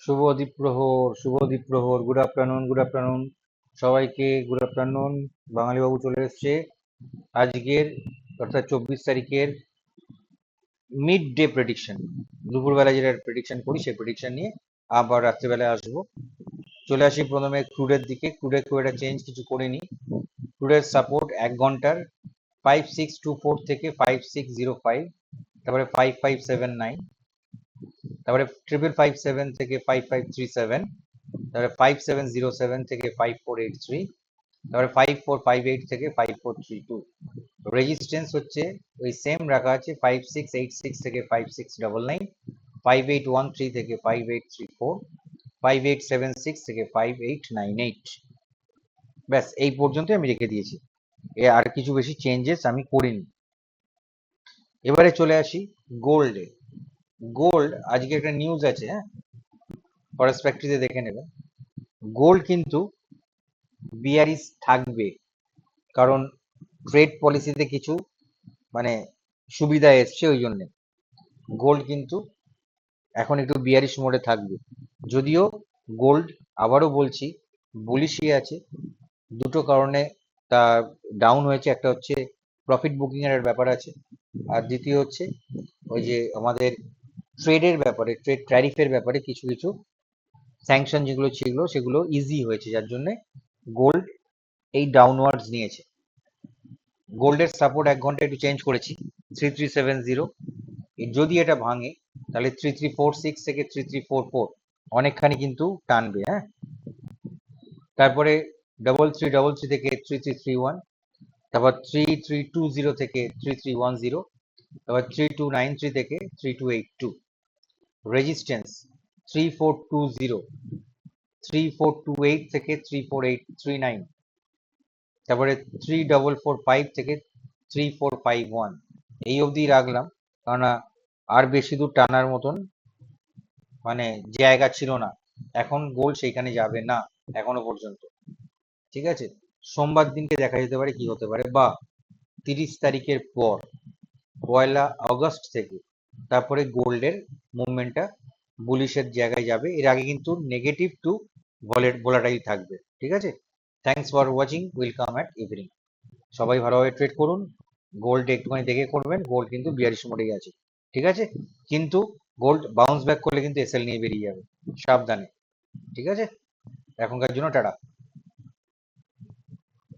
শুভ দ্বীপ্রহর, good afternoon সবাইকে, good afternoon. বাঙালি বাবু চলে এসছে আজকের, অর্থাৎ 24 তারিখের মিড ডে প্রেডিকশন। দুপুরবেলা যেটা প্রেডিকশন করি সেই প্রেডিকশন নিয়ে আবার রাত্রেবেলায় আসবো। চলে আসি প্রথমে ক্রুডের দিকে। ক্রুডে খুব একটা চেঞ্জ কিছু করিনি। ক্রুডের সাপোর্ট 1 ঘন্টার 5624 থেকে 5605, তারপরে 5579, তারপরে 5557 থেকে 5537, তারপরে 5707 থেকে 5483, তারপরে 5458 থেকে 5432। রেজিস্ট্যান্স হচ্ছে ওই সেম রাখা আছে, 5686 থেকে 5699, 5813 থেকে 5834, 5876 থেকে 5898। ব্যাস এই পর্যন্ত আমি রেখে দিয়েছি, আর কিছু বেশি চেঞ্জেস আমি করিনি। এবারে চলে আসি গোল্ডে। গোল্ড আজকে একটা নিউজ আছে, হ্যাঁ, ফরেস্ট ফ্যাক্টরিতে দেখে নেবেন। গোল্ড কিন্তু বিয়ারিশ থাকবে, কারণ ট্রেড পলিসিতে কিছু মানে সুবিধা এসছে, ওই জন্যে গোল্ড কিন্তু এখন একটু বিয়ারিশ মোডে থাকবে। যদিও গোল্ড, আবারও বলছি, বুলিশই আছে। দুটো কারণে তা ডাউন হয়েছে। একটা হচ্ছে প্রফিট বুকিং এর ব্যাপার আছে, আর দ্বিতীয় হচ্ছে ওই যে আমাদের ট্রেডের ব্যাপারে, ট্রেড ট্যারিফের ব্যাপারে কিছু কিছু স্যাংশন যেগুলো ছিল সেগুলো ইজি হয়েছে, যার জন্য গোল্ড এই ডাউনওয়ার্ডস নিয়েছে। গোল্ডের সাপোর্ট 1 ঘন্টা একটু চেঞ্জ করেছি, 3370। যদি এটা ভাঙে তাহলে 3346 থেকে 3344 অনেকখানি কিন্তু টানবে, হ্যাঁ। তারপরে 3333 থেকে 3331, তারপর 3320 থেকে 3310, তারপর 3293 থেকে 3282। রেজিস্ট্যান্স 3420, 3428 থেকে 34839, তারপরে 3445 থেকে 3451। এই অবধি রাখলাম, কারণ আর বেশি দূর টানার মতন মানে জায়গা ছিল না। এখন গোল্ড সেইখানে যাবে না এখনো পর্যন্ত, ঠিক আছে। সোমবার দিনকে দেখা যেতে পারে কি হতে পারে, বা 30 তারিখের পর 1 আগস্ট থেকে তারপরে গোল্ডের মুভমেন্টটা বুলিশের জায়গায় যাবে। এর আগে কিন্তু নেগেটিভ টু ভোলাটাইল থাকবে, ঠিক আছে। Thanks for watching, will come at evening. সবাই ভালোভাবে ট্রেড করুন। গোল্ড একটুখানি দেখে করবেন, গোল্ড কিন্তু বিয়ারিশ মোডেই আছে, ঠিক আছে। কিন্তু গোল্ড বাউন্স ব্যাক করলে কিন্তু এসএল নিয়ে বেরিয়ে যাবে, সাবধানে, ঠিক আছে। এখনকার জন্য টাটা।